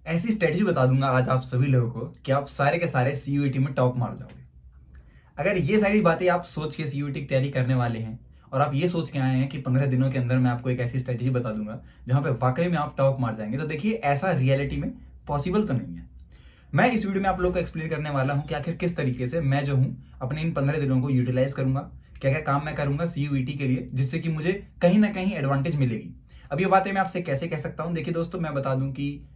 ऐसी स्ट्रेटजी बता दूंगा आज आप सभी लोगों को कि आप सारे के सारे सीयूईटी में टॉप मार जाओगे। अगर ये सारी बातें आप सोच के सीयूईटी की तैयारी करने वाले हैं और आप ये सोच के आए हैं कि 15 दिनों के अंदर मैं आपको एक ऐसी स्ट्रेटजी बता दूंगा जहां पे वाकई में आप टॉप मार जाएंगे, तो देखिए ऐसा रियलिटी में पॉसिबल तो नहीं है। मैं इस वीडियो में आप लोगों को एक्सप्लेन करने वाला हूं कि आखिर किस तरीके से मैं जो हूं अपने इन 15 दिनों को यूटिलाइज करूंगा, क्या क्या काम मैं करूंगा सीयूईटी के लिए, जिससे कि मुझे कहीं ना कहीं एडवांटेज मिलेगी। अब ये बातें मैं आपसे कैसे कह सकता हूं, देखिए दोस्तों, मैं बता दूं कि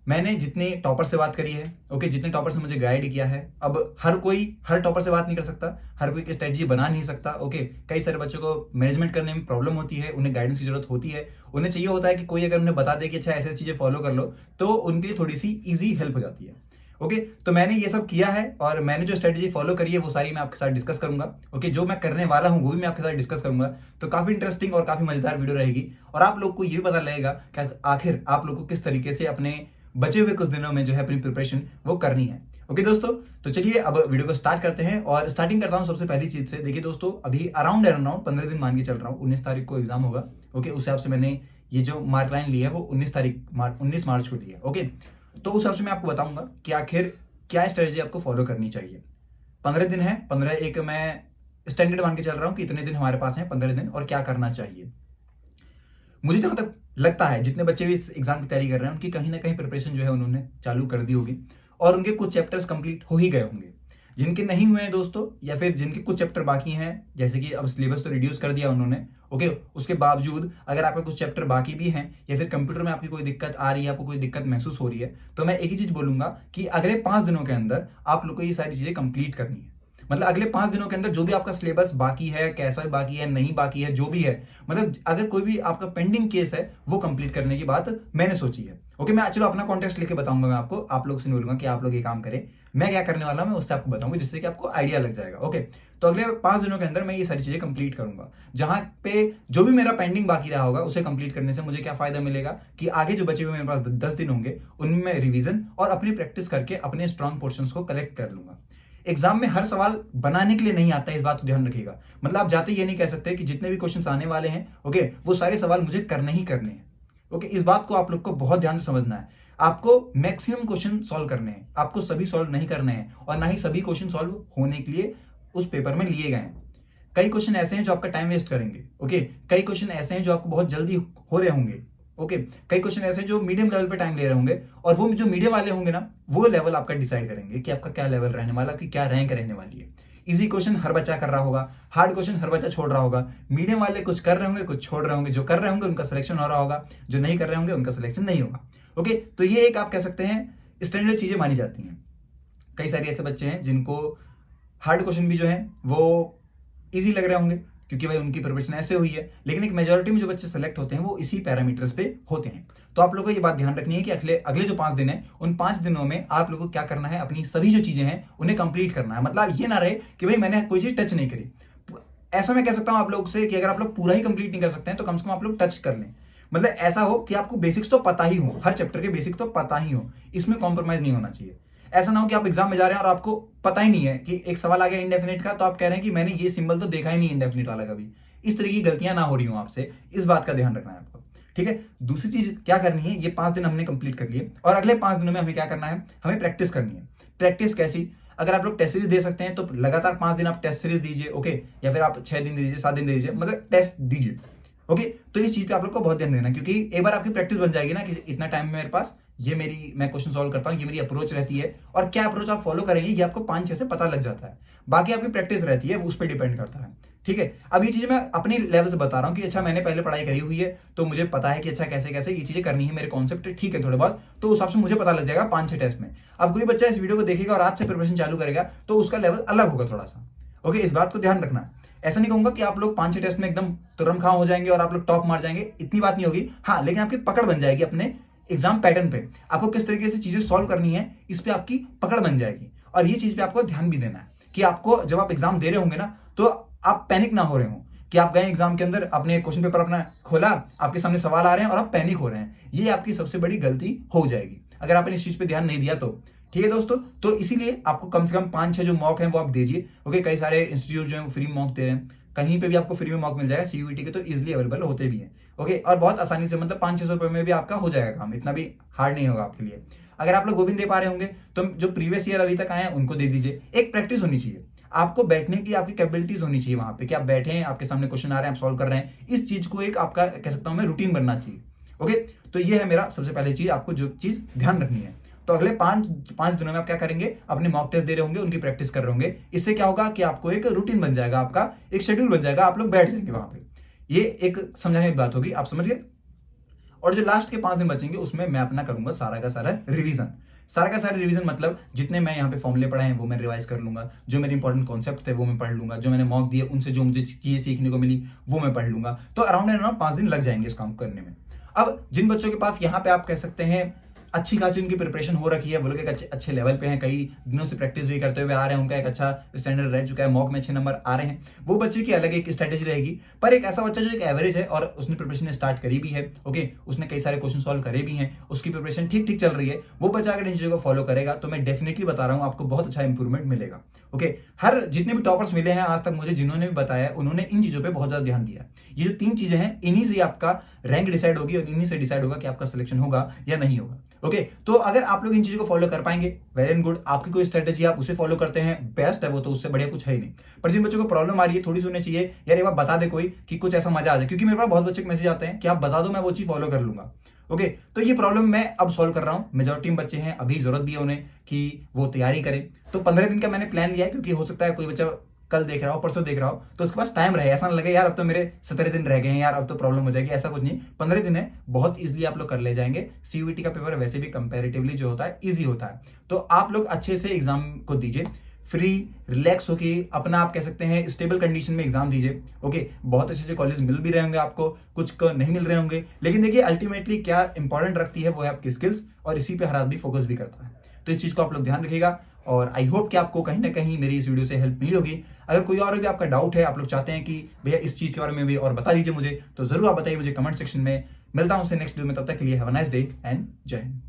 मैंने जितने टॉपर से बात करी है, ओके, जितने टॉपर से मुझे गाइड किया है, अब हर कोई हर टॉपर से बात नहीं कर सकता, हर कोई की स्ट्रेटजी बना नहीं सकता। ओके, कई सारे बच्चों को मैनेजमेंट करने में प्रॉब्लम होती है, उन्हें गाइडेंस की जरूरत होती है, उन्हें चाहिए होता है कि कोई अगर उन्हें बता दे कि अच्छा ऐसे चीजें फॉलो कर लो, तो उनके लिए थोड़ी सी ईजी हेल्प हो जाती है। ओके, तो मैंने ये सब किया है और मैंने जो स्ट्रेटजी फॉलो करी है वो सारी मैं आपके साथ डिस्कस करूंगा। ओके, जो मैं करने वाला हूं वो भी मैं आपके साथ डिस्कस करूंगा। तो काफी इंटरेस्टिंग और काफी मजेदार वीडियो रहेगी और आप लोग को ये भी पता लगेगा कि आखिर आप लोग को किस तरीके से अपने बचे हुए कुछ दिनों में जो है अपनी प्रिपरेशन वो करनी है। ओके दोस्तों, तो चलिए अब वीडियो को स्टार्ट करते हैं और स्टार्टिंग करता हूं सबसे पहली चीज से। देखिए दोस्तों, अभी अराउंड 15 दिन मान के चल रहा हूं, 19 तारीख को एग्जाम होगा। ओके, उस हिसाब से मैंने ये जो मार्क लाइन ली है वो 19 मार्च को ली है। ओके, तो उस हिसाब से मैं आपको बताऊंगा कि आखिर क्या स्ट्रेटजी आपको फॉलो करनी चाहिए। 15 दिन है, 15 एक मैं स्टैंडर्ड मान के चल रहा हूं कि इतने दिन हमारे पास हैं 15 दिन, और क्या करना चाहिए। मुझे जहां तक लगता है जितने बच्चे भी इस एग्जाम की तैयारी कर रहे हैं उनकी कहीं ना कहीं प्रिपरेशन जो है उन्होंने चालू कर दी होगी और उनके कुछ चैप्टर्स कंप्लीट हो ही गए होंगे। जिनके नहीं हुए हैं दोस्तों, या फिर जिनके कुछ चैप्टर बाकी हैं, जैसे कि अब सिलेबस तो रिड्यूस कर दिया उन्होंने, ओके, उसके बावजूद अगर आपके कुछ चैप्टर बाकी भी हैं या फिर कंप्यूटर में आपकी कोई दिक्कत आ रही है, आपको कोई दिक्कत महसूस हो रही है, तो मैं एक ही चीज बोलूंगा कि अगले 5 दिनों के अंदर आप लोग को ये सारी चीजें कंप्लीट करनी है। मतलब अगले 5 दिनों के अंदर जो भी आपका सिलेबस बाकी है, कैसा बाकी है, नहीं बाकी है, जो भी है, मतलब अगर कोई भी आपका पेंडिंग केस है वो कंप्लीट करने की बात मैंने सोची है। ओके, मैं चलो अपना कॉन्टेक्स्ट लेके बताऊंगा, मैं आपको आप लोग से नहीं बोलूंगा कि आप लोग ये काम करें, मैं क्या करने वाला हूं मैं उससे आपको बताऊंगा, जिससे कि आपको आइडिया लग जाएगा। ओके, तो अगले 5 दिनों के अंदर मैं ये सारी चीजें कंप्लीट करूंगा, जहां पे जो भी मेरा पेंडिंग बाकी रहा होगा उसे कंप्लीट करने से मुझे क्या फायदा मिलेगा कि आगे जो बचे हुए मेरे पास 10 दिन होंगे उनमें मैं रिवीजन और अपनी प्रैक्टिस करके अपने स्ट्रॉन्ग पोर्शंस को कलेक्ट कर लूंगा। एग्जाम में हर सवाल बनाने के लिए नहीं आता है, इस बात को ध्यान रखिएगा। मतलब आप जाते ये नहीं कह सकते कि जितने भी क्वेश्चंस आने वाले हैं, ओके, वो सारे सवाल मुझे करने ही करने हैं। ओके, इस बात को आप लोग को बहुत ध्यान से समझना है। आपको मैक्सिमम क्वेश्चन सॉल्व करने हैं, आपको सभी सॉल्व नहीं करने हैं और ना ही सभी क्वेश्चन सॉल्व होने के लिए उस पेपर में लिए गए हैं। कई क्वेश्चन ऐसे हैं जो आपका टाइम वेस्ट करेंगे। ओके, कई क्वेश्चन ऐसे हैं जो आपको बहुत जल्दी हो रहे होंगे। ओके, कई क्वेश्चन ऐसे हैं जो मीडियम लेवल पे टाइम ले रहे होंगे, और वो जो मीडियम वाले होंगे ना, वो लेवल आपका डिसाइड करेंगे कि आपका क्या लेवल रहने वाला, आपकी क्या रैंक रहने वाली है। इजी क्वेश्चन हर बच्चा कर रहा होगा, हार्ड क्वेश्चन हर बच्चा छोड़ रहा होगा, मीडियम वाले कुछ कर रहे होंगे कुछ छोड़ रहे होंगे, जो कर रहे होंगे उनका सिलेक्शन हो रहा होगा, जो नहीं कर रहे होंगे उनका सिलेक्शन नहीं होगा। ओके, तो ये एक आप कह सकते हैं स्टैंडर्ड चीजें मानी जाती हैं। कई सारे ऐसे बच्चे हैं जिनको हार्ड क्वेश्चन भी जो है वो इजी लग रहे होंगे क्योंकि भाई उनकी प्रिपरेशन ऐसे हुई है, लेकिन एक मेजोरिटी में जो बच्चे सेलेक्ट होते हैं वो इसी पैरामीटर्स पे होते हैं। तो आप लोगों को ये बात ध्यान रखनी है कि अगले अगले जो 5 दिन है उन 5 दिनों में आप लोगों को क्या करना है, अपनी सभी जो चीजें हैं उन्हें कंप्लीट करना है। मतलब ये ना रहे कि भाई मैंने कोई चीज टच नहीं करी। ऐसा मैं कह सकता हूं आप लोग से कि अगर आप लोग पूरा ही कंप्लीट नहीं कर सकते हैं तो कम से कम आप लोग टच कर लें। मतलब ऐसा हो कि आपको बेसिक्स तो पता ही हो, हर चैप्टर के बेसिक तो पता ही हो, इसमें कॉम्प्रोमाइज नहीं होना चाहिए। ऐसा ना हो कि आप एग्जाम में जा रहे हैं और आपको पता ही नहीं है कि एक सवाल आ गया इंडेफिनिट का, तो आप कह रहे हैं कि मैंने ये सिंबल तो देखा ही नहीं इंडेफिनिट वाला कभी। इस तरह की गलतियां ना हो रही हो आपसे, इस बात का ध्यान रखना है आपको। ठीक है, दूसरी चीज क्या करनी है, ये 5 दिन हमने कंप्लीट कर लिए और अगले 5 दिनों में हमें क्या करना है, हमें प्रैक्टिस करनी है। प्रैक्टिस कैसी, अगर आप लोग टेस्ट सीरीज दे सकते हैं तो लगातार 5 दिन आप टेस्ट सीरीज दीजिए। ओके, या फिर आप 6 दिन दीजिए, 7 दिन दीजिए, मतलब टेस्ट दीजिए। ओके, तो इस चीज पे आप लोग को बहुत ध्यान देना, क्योंकि एक बार आपकी प्रैक्टिस बन जाएगी ना कि इतना टाइम मेरे पास, ये मैं क्वेश्चन सॉल्व करता हूँ, ये मेरी अप्रोच रहती है, और क्या अप्रोच आप फॉलो करेंगे ये आपको 5-6 से पता लग जाता है। बाकी आपकी प्रैक्टिस रहती है, वो उस पर डिपेंड करता है। ठीक है, अब ये चीजें मैं अपने लेवल से बता रहा हूँ कि अच्छा मैंने पहले पढ़ाई करी हुई है तो मुझे पता है कि अच्छा कैसे कैसे ये चीजें करनी है, मेरे कॉन्सेप्ट ठीक है थोड़े बहुत, तो उस हिसाब से मुझे पता लग जाएगा 5-6 टेस्ट में। अब कोई बच्चा इस वीडियो को देखेगा और आज से प्रिपरेशन चालू करेगा तो उसका लेवल अलग होगा थोड़ा सा। ओके, इस बात को ध्यान रखना है। ऐसा नहीं कहूंगा कि आप लोग 5-6 टेस्ट में एकदम तुरंत खा हो जाएंगे और आप लोग टॉप मार जाएंगे, इतनी बात नहीं होगी। हाँ, लेकिन आपकी पकड़ बन जाएगी अपने एग्जाम पैटर्न पे, आपको किस तरीके से चीजें सॉल्व करनी है इस पे आपकी पकड़ बन जाएगी। और ये चीज पे आपको ध्यान भी देना है कि आपको जब आप एग्जाम दे रहे होंगे ना तो आप पैनिक ना हो रहे हो कि आप गए एग्जाम के अंदर, अपने क्वेश्चन पेपर अपना खोला, आपके सामने सवाल आ रहे हैं और आप पैनिक हो रहे हैं। ये आपकी सबसे बड़ी गलती हो जाएगी अगर आपने इस चीज पे ध्यान नहीं दिया तो। ठीक है दोस्तों, तो इसीलिए आपको कम से कम 5-6 जो मॉक हैं वो आप दीजिए। ओके, कई सारे इंस्टीट्यूट जो है फ्री मॉक दे रहे हैं, कहीं पे भी आपको फ्री में मॉक मिल जाएगा, सीयूईटी के तो इजिली अवेलेबल होते भी हैं। ओके, और बहुत आसानी से मतलब 500-600 रुपए में भी आपका हो जाएगा काम, इतना भी हार्ड नहीं होगा आपके लिए। अगर आप लोग वो भी नहीं दे पा रहे होंगे तो जो प्रीवियस ईयर अभी तक आए हैं उनको दे दीजिए। एक प्रैक्टिस होनी चाहिए, आपको बैठने की आपकी कैपेबिलिटीज होनी चाहिए वहां पे कि आप बैठे हैं, आपके सामने क्वेश्चन आ रहे हैं, आप सॉल्व कर रहे हैं। इस चीज को एक आपका कह सकता हूं मैं रूटीन बनना चाहिए। ओके, तो ये है मेरा सबसे पहले चीज, आपको जो चीज ध्यान रखनी है। तो अगले पांच दिनों में आप क्या करेंगे, अपने मॉक टेस्ट दे रहे होंगे, उनकी प्रैक्टिस कर रहे होंगे। इससे क्या होगा कि आपको एक रूटीन बन जाएगा, आपका एक शेड्यूल बन जाएगा, आप लोग बैठ जाएंगे वहां पे। ये एक समझाने की बात होगी, आप समझ गए। और जो लास्ट के 5 दिन बचेंगे उसमें मैं अपना करूंगा सारा का सारा रिवीजन। सारा का सारा रिवीजन मतलब जितने मैं यहाँ पे फॉर्मूले पढ़े हैं वो मैं रिवाइज कर लूंगा, जो मेरे इंपॉर्टेंट कॉन्सेप्ट थे वो मैं पढ़ लूंगा, जो मैंने मॉक दिए उनसे जो मुझे चीजें सीखने को मिली वो मैं पढ़ लूंगा। तो अराउंड एंड अराउंड 5 दिन लग जाएंगे इस काम करने में। अब जिन बच्चों के पास यहाँ पे आप कह सकते हैं अच्छी खासी उनकी प्रिपरेशन हो रखी है, वो लोग एक अच्छे लेवल पे हैं, कई दिनों से प्रैक्टिस भी करते हुए आ रहे हैं, उनका एक अच्छा स्टैंडर्ड रह चुका है, मॉक में अच्छे नंबर आ रहे हैं, वो बच्चे की अलग एक स्ट्रेटेजी रहेगी। पर एक ऐसा बच्चा जो एक एवरेज है और उसने प्रिपरेशन स्टार्ट करी भी है, ओके, उसने कई सारे क्वेश्चन सॉल्व करे भी हैं, उसकी प्रिपरेशन ठीक ठीक चल रही है, वो बच्चा अगर इन चीजों को फॉलो करेगा तो मैं डेफिनेटली बता रहा हूं आपको बहुत अच्छा इंप्रूवमेंट मिलेगा। ओके, हर जितने भी टॉपर्स मिले हैं आज तक मुझे, जिन्होंने भी बताया उन्होंने इन चीजों पे बहुत ज्यादा ध्यान दिया। ये जो 3 चीजें हैं इन्हीं से आपका रैंक डिसाइड होगी और इन्हीं से डिसाइड होगा कि आपका सिलेक्शन होगा या नहीं होगा। ओके, तो अगर आप लोग इन चीजों को फॉलो कर पाएंगे, वेल एंड गुड। आपकी कोई स्ट्रेटेजी आप उसे फॉलो करते हैं, बेस्ट है वो, तो उससे बढ़िया कुछ है ही नहीं। पर जिन बच्चों को प्रॉब्लम आ रही है, थोड़ी सी उन्हें चाहिए यार एक बार बता दे कोई कि कुछ ऐसा मजा आ जाए, क्योंकि मेरे पास बहुत बच्चे के मैसेज आते हैं कि आप बता दो मैं वो चीज फॉलो कर लूंगा। ओके, तो ये प्रॉब्लम मैं अब सॉल्व कर रहा हूं। मेजोरिटी में बच्चे हैं, अभी जरूरत भी है उन्हें कि वो तैयारी करें। तो 15 दिन का मैंने प्लान लिया है, क्योंकि हो सकता है कोई बच्चा कल देख रहा हो, परसों देख रहा हो, तो उसके पास टाइम रहे, ऐसा ना लगे यार अब तो मेरे 17 दिन रह गए हैं यार, अब तो प्रॉब्लम हो जाएगी। ऐसा कुछ नहीं, 15 दिन है, बहुत इजीली आप लोग कर ले जाएंगे। सीयूईटी का पेपर वैसे भी कंपैरेटिवली जो होता है इजी होता है, तो आप लोग अच्छे से एग्जाम को दीजिए, फ्री रिलैक्स होके अपना आप कह सकते हैं स्टेबल कंडीशन में एग्जाम दीजिए। ओके, बहुत अच्छे अच्छे कॉलेज मिल भी रहे होंगे आपको, कुछ को नहीं मिल रहे होंगे, लेकिन देखिए अल्टीमेटली क्या इंपॉर्टेंट रखती है वो है आपकी स्किल्स, और इसी पे हर आदमी फोकस भी करता है। तो इस चीज को आप लोग ध्यान रखिएगा, और आई होप कि आपको कहीं ना कहीं मेरी इस वीडियो से हेल्प मिली होगी। अगर कोई और भी आपका डाउट है, आप लोग चाहते हैं कि भैया इस चीज के बारे में भी और बता दीजिए मुझे, तो जरूर आप बताइए मुझे कमेंट सेक्शन में। मिलता हूं आपसे नेक्स्ट वीडियो में, तब तक के लिए have a nice day and जय हिंद।